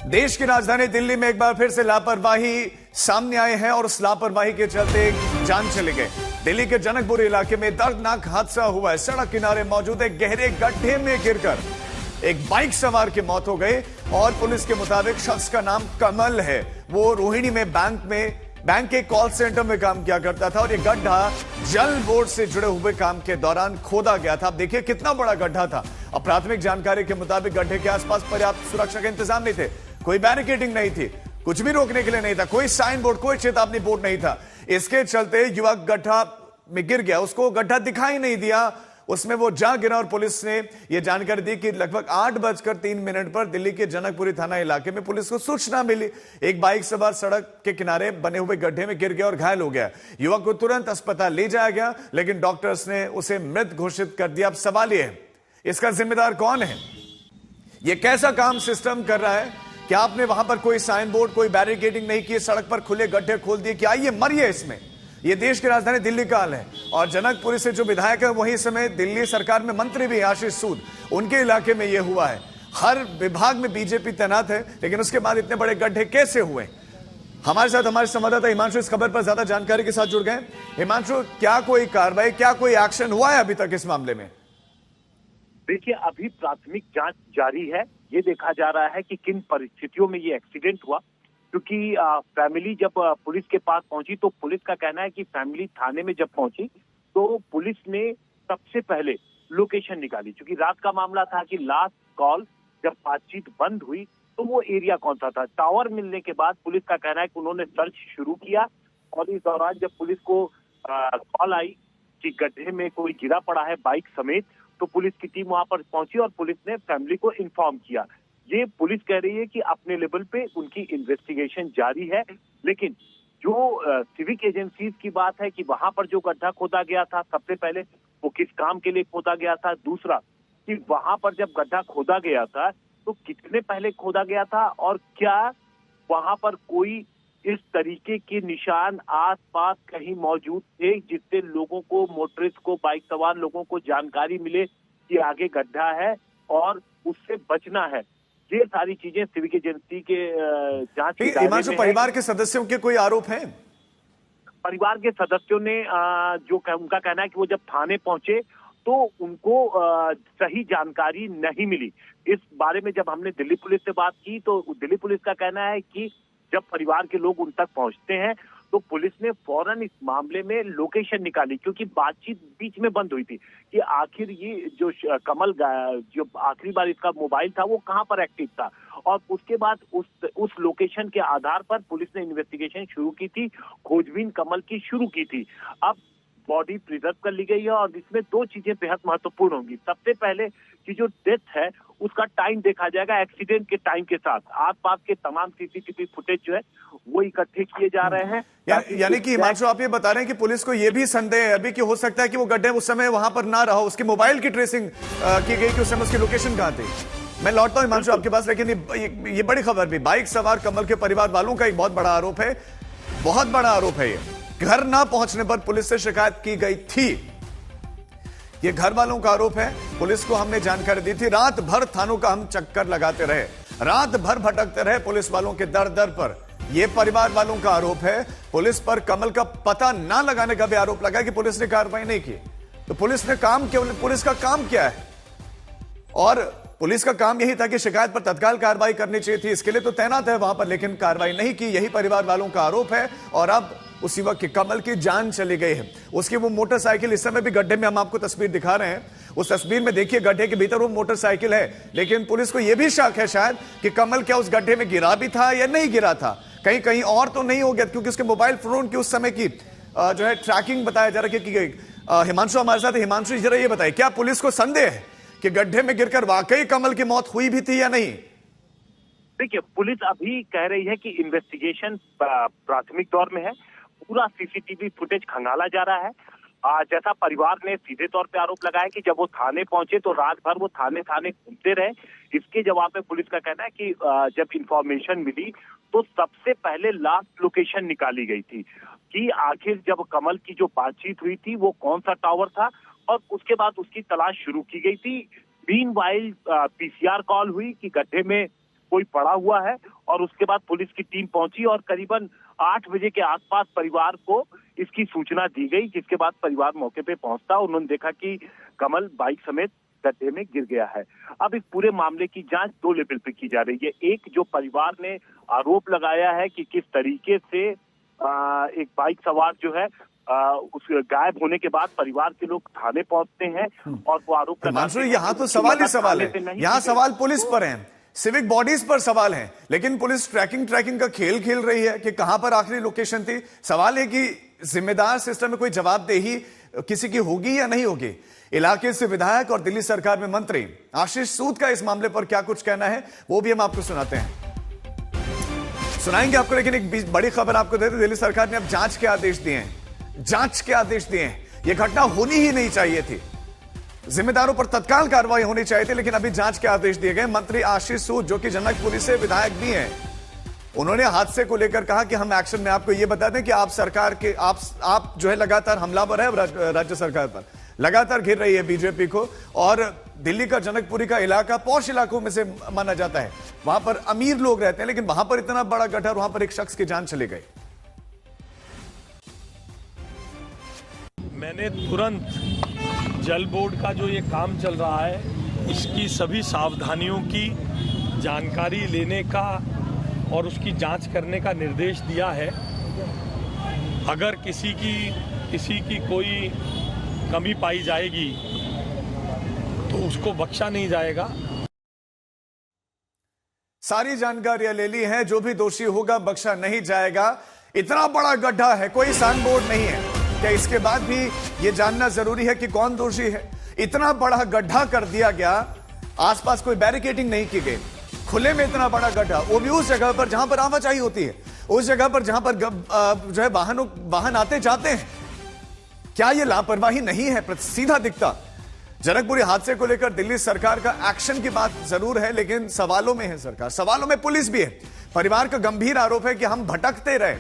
देश की राजधानी दिल्ली में एक बार फिर से लापरवाही सामने आए हैं और उस लापरवाही के चलते एक जान चले गए। दिल्ली के जनकपुर इलाके में दर्दनाक हादसा हुआ है। सड़क किनारे मौजूद एक गहरे गड्ढे में गिरकर एक बाइक सवार की मौत हो गई और पुलिस के मुताबिक शख्स का नाम कमल है। वो रोहिणी में बैंक के कॉल सेंटर में काम किया करता था और ये गड्ढा जल बोर्ड से जुड़े हुए काम के दौरान खोदा गया था। आप देखिए कितना बड़ा गड्ढा था। और प्राथमिक जानकारी के मुताबिक गड्ढे के आसपास पर्याप्त सुरक्षा के इंतजाम नहीं थे, कोई बैरिकेडिंग नहीं थी, कुछ भी रोकने के लिए नहीं था, कोई साइन बोर्ड, कोई चेतावनी बोर्ड नहीं था। इसके चलते युवक गड्ढा में गिर गया, उसको गड्ढा दिखाई नहीं दिया, उसमें वो जा गिरा और पुलिस ने यह जानकारी दी कि लगभग 8:03 पर दिल्ली के जनकपुरी थाना इलाके में पुलिस को सूचना मिली। एक बाइक सवार सड़क के किनारे बने हुए गड्ढे में गिर गया और घायल हो गया। युवक को तुरंत अस्पताल ले जाया गया, लेकिन डॉक्टर्स ने उसे मृत घोषित कर दिया। अब सवाल यह है, इसका जिम्मेदार कौन है? यह कैसा काम सिस्टम कर रहा है? क्या आपने वहां पर कोई साइन बोर्ड, कोई बैरिकेडिंग नहीं की, सड़क पर खुले गड्ढे खोल दिए कि आइए मरिए इसमें? ये देश की राजधानी दिल्ली का हाल है। और जनकपुरी से जो विधायक है वही समय दिल्ली सरकार में मंत्री भी आशीष सूद, उनके इलाके में यह हुआ है। हर विभाग में बीजेपी तैनात है, लेकिन उसके बाद इतने बड़े गड्ढे कैसे हुए? हमारे साथ हमारे संवाददाता हिमांशु इस खबर पर ज्यादा जानकारी के साथ जुड़ गए। हिमांशु, क्या कोई कार्रवाई, क्या कोई एक्शन हुआ है अभी तक इस मामले में? देखिए, अभी प्राथमिक जांच जारी है। ये देखा जा रहा है कि किन परिस्थितियों में ये एक्सीडेंट हुआ, क्योंकि फैमिली जब पुलिस के पास पहुंची तो पुलिस का कहना है कि फैमिली थाने में जब पहुंची तो पुलिस ने सबसे पहले लोकेशन निकाली, क्योंकि रात का मामला था कि लास्ट कॉल जब बातचीत बंद हुई तो वो एरिया कौन सा था। टावर मिलने के बाद पुलिस का कहना है कि उन्होंने सर्च शुरू किया और इस दौरान जब पुलिस को कॉल आई कि गड्ढे में कोई गिरा पड़ा है बाइक समेत, तो पुलिस की टीम वहां पर पहुंची और पुलिस ने फैमिली को इन्फॉर्म किया। ये पुलिस कह रही है कि अपने लेवल पे उनकी इन्वेस्टिगेशन जारी है, लेकिन जो सिविक एजेंसीज की बात है कि वहां पर जो गड्ढा खोदा गया था, सबसे पहले वो किस काम के लिए खोदा गया था, दूसरा कि वहां पर जब गड्ढा खोदा गया था तो कितने पहले खोदा गया था और क्या वहां पर कोई इस तरीके के निशान आसपास कहीं मौजूद थे जिससे लोगों को, मोटरिस्ट को, बाइक सवार लोगों को जानकारी मिले कि आगे गड्ढा है और उससे बचना है। ये सारी चीजें सिविक एजेंसी के जांच के दायरे में है। परिवार के सदस्यों के कोई आरोप हैं? परिवार के सदस्यों ने उनका कहना है कि वो जब थाने पहुंचे तो उनको सही जानकारी नहीं मिली। इस बारे में जब हमने दिल्ली पुलिस से बात की तो दिल्ली पुलिस का कहना है कि जब परिवार के लोग उन तक पहुंचते हैं तो पुलिस ने फौरन इस मामले में लोकेशन निकाली, क्योंकि बातचीत बीच में बंद हुई थी कि आखिर ये जो कमल जो आखिरी बार इसका मोबाइल था वो कहां पर एक्टिव था। और उसके बाद उस लोकेशन के आधार पर पुलिस ने इन्वेस्टिगेशन शुरू की थी, खोजबीन कमल की शुरू की थी। अब बॉडी प्रिजर्व कर ली गई है और इसमें दो चीजें बेहद महत्वपूर्ण होंगी। सबसे पहले कि जो डेथ है उसका टाइम देखा जाएगा एक्सीडेंट के टाइम के साथ। आसपास के तमाम सीसीटीवी फुटेज जो है वो इकट्ठे किए जा रहे हैं। यानी कि हिमांशु, आप ये बता रहे हैं कि पुलिस को ये भी संदेह है अभी कि हो सकता है कि वो गड्ढे उस समय वहां पर ना रहा, उसके मोबाइल की ट्रेसिंग की गई कि उस समय उसकी लोकेशन कहां थी। मैं लौटता हूं हिमांशु आपके पास, लेकिन ये बड़ी खबर भी, बाइक सवार कमल के परिवार वालों का एक बहुत बड़ा आरोप है, बहुत बड़ा आरोप है। ये घर ना पहुंचने पर पुलिस से शिकायत की गई थी, ये घर वालों का आरोप है। पुलिस को हमने जानकारी दी थी, रात भर थानों का हम चक्कर लगाते रहे, रात भर भटकते रहे पुलिस वालों के दर दर पर। यह परिवार वालों का आरोप है। पुलिस पर कमल का पता ना लगाने का भी आरोप लगा कि पुलिस ने कार्रवाई नहीं की। तो पुलिस ने पुलिस का काम क्या है? और पुलिस का काम यही था कि शिकायत पर तत्काल कार्रवाई करनी चाहिए थी, इसके लिए तो तैनात है वहां पर, लेकिन कार्रवाई नहीं की। यही परिवार वालों का आरोप है। और अब उस युवक की, कमल की जान चली गई है। उसकी वो मोटरसाइकिल, इस समय भी गड्ढे में हम आपको तस्वीर दिखा रहे हैं, उस तस्वीर में देखिए गड्ढे के भीतर वो मोटरसाइकिल है। लेकिन पुलिस को यह भी शक है शायद कि कमल क्या उस गड्ढे में गिरा भी था या नहीं गिरा था, कहीं कहीं और तो नहीं हो गया, क्योंकि उसके मोबाइल फोन की उस समय की जो है ट्रैकिंग बताया जा रहा है की गई। हिमांशु हमारे साथ। हिमांशु, जरा ये बताइए, क्या पुलिस को संदेह है कि गड्ढे में गिरकर वाकई कमल की मौत हुई भी थी या नहीं? देखिए, पुलिस अभी कह रही है कि इन्वेस्टिगेशन प्राथमिक दौर में है, पूरा सीसीटीवी फुटेज खंगाला जा रहा है। जैसा परिवार ने सीधे तौर पे आरोप लगाया कि जब वो थाने पहुंचे तो रात भर वो थाने घूमते रहे। इसके जवाब में पुलिस का कहना है कि जब इंफॉर्मेशन मिली तो सबसे पहले लास्ट लोकेशन निकाली गई थी कि आखिर जब कमल की जो बातचीत हुई थी वो कौन सा टावर था, और उसके बाद उसकी तलाश शुरू की गई थी। मीनवाइल पीसीआर कॉल हुई कि गड्ढे में कोई पड़ा हुआ है। और उसके बाद पुलिस की टीम पहुंची और करीबन 8 बजे के आसपास परिवार को इसकी सूचना दी गई, जिसके बाद परिवार मौके पे पहुंचता। उन्होंने देखा कि कमल बाइक समेत गड्ढे में गिर गया है। अब इस पूरे मामले की जांच 2 लेवल पे की जा रही है। एक, जो परिवार ने आरोप लगाया है कि किस तरीके से एक बाइक सवार जो है उस गायब होने के बाद परिवार के लोग थाने पहुंचते हैं और वो आरोप हिमांशु, यहाँ तो सवाल ही सवाल है, यहाँ सवाल पुलिस पर है, सिविक बॉडीज पर सवाल है, लेकिन पुलिस ट्रैकिंग का खेल खेल रही है कि कहां पर आखिरी लोकेशन थी। सवाल है कि जिम्मेदार सिस्टम में कोई जवाबदेही किसी की होगी या नहीं होगी। इलाके से विधायक और दिल्ली सरकार में मंत्री आशीष सूद का इस मामले पर क्या कुछ कहना है, वो भी हम आपको सुनाते हैं, सुनाएंगे आपको। लेकिन एक बड़ी खबर आपको देते, दिल्ली सरकार ने अब जांच के आदेश दिए हैं, जांच के आदेश दिए हैं। यह घटना होनी ही नहीं चाहिए थी, जिम्मेदारों पर तत्काल कार्रवाई होनी चाहिए थी, लेकिन अभी जांच के आदेश दिए गए। मंत्री आशीष सूद, जो कि जनकपुरी से विधायक भी हैं, उन्होंने हादसे को लेकर कहा कि हम एक्शन में, आपको यह बता दें कि आप सरकार के आप जो है लगातार हमलावर है राज्य सरकार पर, लगातार घिर रही है बीजेपी को। और दिल्ली का जनकपुरी का इलाका पॉश इलाकों में से माना जाता है, वहां पर अमीर लोग रहते हैं, लेकिन वहां पर इतना बड़ा गड्ढा, वहां पर एक शख्स की जान चली गई। मैंने तुरंत जल बोर्ड का जो ये काम चल रहा है, इसकी सभी सावधानियों की जानकारी लेने का और उसकी जांच करने का निर्देश दिया है। अगर किसी की कोई कमी पाई जाएगी तो उसको बख्शा नहीं जाएगा। सारी जानकारियां ले ली हैं, जो भी दोषी होगा बख्शा नहीं जाएगा। इतना बड़ा गड्ढा है, कोई साइन बोर्ड नहीं है, क्या इसके बाद भी यह जानना जरूरी है कि कौन दोषी है? इतना बड़ा गड्ढा कर दिया गया, आसपास कोई बैरिकेडिंग नहीं की गई, खुले में इतना बड़ा गड्ढा, वो भी उस जगह पर जहां पर आवाजाही होती है, उस जगह पर जहां पर जो है वाहन आते जाते हैं। क्या यह लापरवाही नहीं है? सीधा दिखता। जनकपुरी हादसे को लेकर दिल्ली सरकार का एक्शन की बात जरूर है, लेकिन सवालों में है सरकार, सवालों में पुलिस भी है। परिवार का गंभीर आरोप है कि हम भटकते रहे,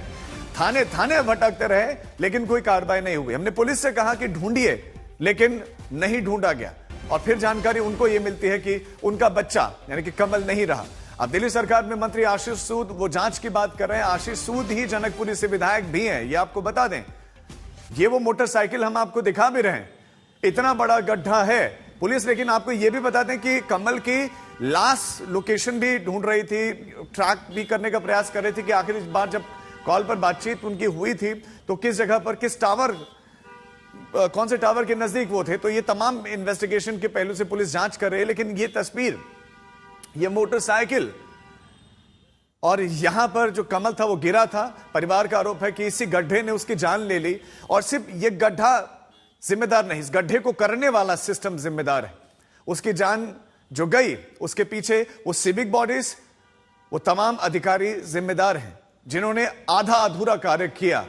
थाने थाने भटकते रहे, लेकिन कोई कार्रवाई नहीं हुई। हमने पुलिस से कहा कि ढूंढिए, लेकिन नहीं ढूंढा गया। और फिर जानकारी उनको यह मिलती है कि उनका बच्चा यानी कि कमल नहीं रहा। अब दिल्ली सरकार में मंत्री आशीष सूद वो जांच की बात कर रहे हैं। आशीष सूद ही जनकपुरी से विधायक भी हैं, ये आपको बता दें। ये वो मोटरसाइकिल हम आपको दिखा भी रहे हैं, इतना बड़ा गड्ढा है पुलिस। लेकिन आपको यह भी बता दें कि कमल की लास्ट लोकेशन भी ढूंढ रही थी, ट्रैक भी करने का प्रयास कर रही थी कि आखिर बार जब कॉल पर बातचीत उनकी हुई थी तो किस जगह पर, किस टावर, कौन से टावर के नजदीक वो थे। तो ये तमाम इन्वेस्टिगेशन के पहलू से पुलिस जांच कर रही है। लेकिन ये तस्वीर, ये मोटरसाइकिल और यहां पर जो कमल था वो गिरा था। परिवार का आरोप है कि इसी गड्ढे ने उसकी जान ले ली। और सिर्फ ये गड्ढा जिम्मेदार नहीं, इस गड्ढे को करने वाला सिस्टम जिम्मेदार है। उसकी जान जो गई, उसके पीछे वो सिविक बॉडीज, वो तमाम अधिकारी जिम्मेदार हैं जिन्होंने आधा अधूरा कार्य किया।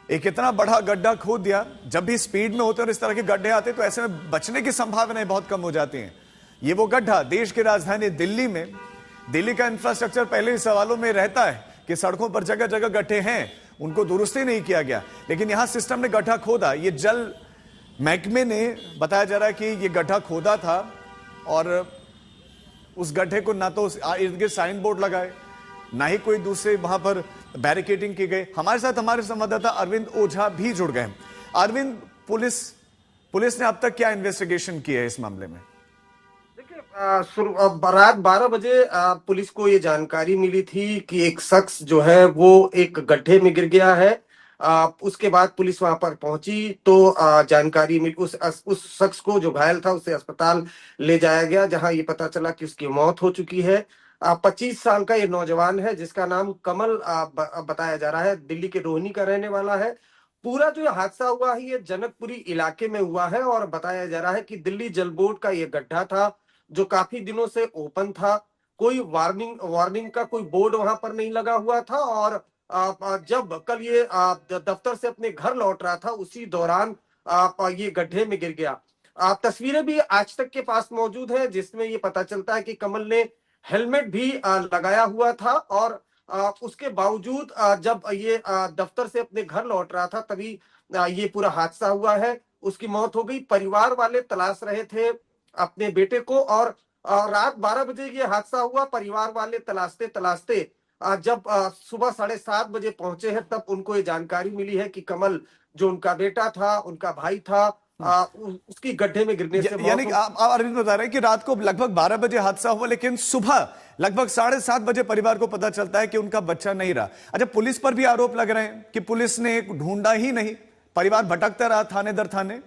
एक इतना बड़ा गड्ढा खोद दिया। जब भी स्पीड में होते और इस तरह के गड्ढे आते तो ऐसे में बचने की संभावनाएं बहुत कम हो जाती हैं। ये वो गड्ढा देश की राजधानी दिल्ली में, दिल्ली का इंफ्रास्ट्रक्चर पहले ही सवालों में रहता है कि सड़कों पर जगह जगह गड्ढे हैं, उनको दुरुस्ती नहीं किया गया। लेकिन यहां सिस्टम ने गड्ढा खोदा। ये जल महकमे ने बताया जा रहा है कि ये गड्ढा खोदा था और उस गड्ढे को ना तो इर्द गिर्द साइन बोर्ड लगाए, ना ही कोई दूसरे वहां पर बैरिकेडिंग की गई। हमारे साथ हमारे संवाददाता अरविंद ओझा भी जुड़ गए। अरविंद, पुलिस ने अब तक क्या इन्वेस्टिगेशन की है इस मामले में? रात 12 बजे पुलिस को ये जानकारी मिली थी कि एक शख्स जो है वो एक गड्ढे में गिर गया है। उसके बाद पुलिस वहां पर पहुंची तो जानकारी मिली, उस शख्स को जो घायल था उसे अस्पताल ले जाया गया, जहां ये पता चला कि उसकी मौत हो चुकी है। 25 साल का ये नौजवान है जिसका नाम कमल बताया जा रहा है, दिल्ली के रोहिणी का रहने वाला है। पूरा जो हादसा हुआ है ये जनकपुरी इलाके में हुआ है और बताया जा रहा है कि दिल्ली जल बोर्ड का ये गड्ढा था जो काफी दिनों से ओपन था। कोई वार्निंग का कोई बोर्ड वहां पर नहीं लगा हुआ था। और जब कल ये दफ्तर से अपने घर लौट रहा था उसी दौरान ये गड्ढे में गिर गया। तस्वीरें भी आज तक के पास मौजूद है जिसमें ये पता चलता है कि कमल ने हेलमेट भी लगाया हुआ था और उसके बावजूद जब ये दफ्तर से अपने घर लौट रहा था तभी ये पूरा हादसा हुआ है। उसकी मौत हो गई। परिवार वाले तलाश रहे थे अपने बेटे को और रात 12 बजे ये हादसा हुआ। परिवार वाले तलाशते तलाशते जब सुबह 7:30 बजे पहुंचे हैं, तब उनको ये जानकारी मिली है कि कमल, जो उनका बेटा था, उनका भाई था, उसकी गड्ढे में गिरने से मौत यानी हो। आप अरविंद बता रहे हैं कि रात को लगभग 12 बजे हादसा हुआ, लेकिन सुबह लगभग 7:30 बजे परिवार को पता चलता है कि उनका बच्चा नहीं रहा। अच्छा, पुलिस पर भी आरोप लग रहे हैं कि पुलिस ने ढूंढा ही नहीं, परिवार भटकता रहा थाने दर थाने।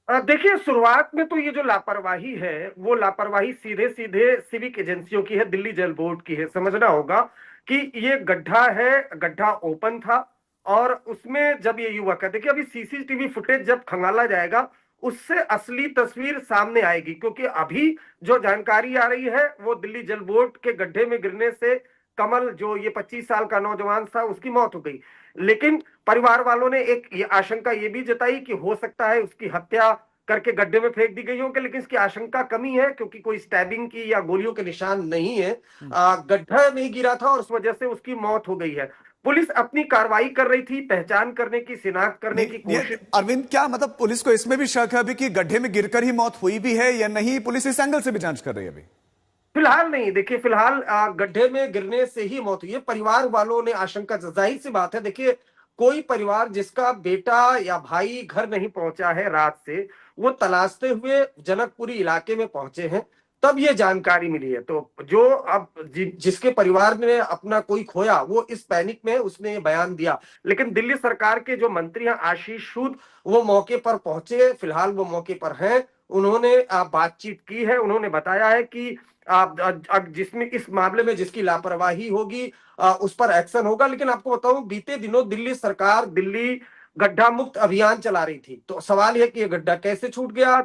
देखिए, शुरुआत में तो ये जो लापरवाही है, वो लापरवाही सीधे सीधे सिविक एजेंसियों की है, दिल्ली जल बोर्ड की है। समझना होगा कि ये गड्ढा है, गड्ढा ओपन था, और उसमें जब ये युवक है, देखिए अभी सीसीटीवी फुटेज जब खंगाला जाएगा, उससे असली तस्वीर सामने आएगी। क्योंकि अभी जो जानकारी आ रही है, वो दिल्ली जल बोर्ड के गड्ढे में गिरने से कमल, जो ये 25 साल का नौजवान था, उसकी मौत हो गई। लेकिन परिवार वालों ने एक ये आशंका ये भी जताई कि हो सकता है उसकी हत्या करके गड्ढे में फेंक दी गई हो, लेकिन इसकी आशंका कमी है, क्योंकि कोई स्टैबिंग की या गोलियों के निशान नहीं है। गड्ढा नहीं गिरा था और उस वजह से उसकी मौत हो गई है। पुलिस अपनी कार्रवाई कर रही थी, पहचान करने की, शिनाख्त करने की कोशिश। अरविंद, क्या मतलब पुलिस को इसमें भी शक है अभी कि गड्ढे में गिरकर ही मौत हुई भी है या नहीं? पुलिस इस एंगल से भी जांच कर रही है अभी? फिलहाल नहीं, देखिए फिलहाल गड्ढे में गिरने से ही मौत हुई है। परिवार वालों ने आशंका, जाहिर सी बात है, देखिए कोई परिवार जिसका बेटा या भाई घर नहीं पहुंचा है रात से, वो तलाशते हुए जनकपुरी इलाके में पहुंचे हैं, तब ये जानकारी मिली है। तो जो अब जिसके परिवार ने अपना कोई खोया, वो इस पैनिक में उसने ये बयान दिया। लेकिन दिल्ली सरकार के जो मंत्री हैं आशीष सूद, वो मौके पर पहुंचे, फिलहाल वो मौके पर हैं। उन्होंने बातचीत की है। उन्होंने बताया है कि जिसमें इस मामले में जिसकी लापरवाही होगी उस पर एक्शन होगा। लेकिन आपको बताऊं, बीते दिनों दिल्ली सरकार दिल्ली गड्ढा मुक्त अभियान चला रही थी। तो सवाल यह कि यह गड्ढा कैसे छूट गया।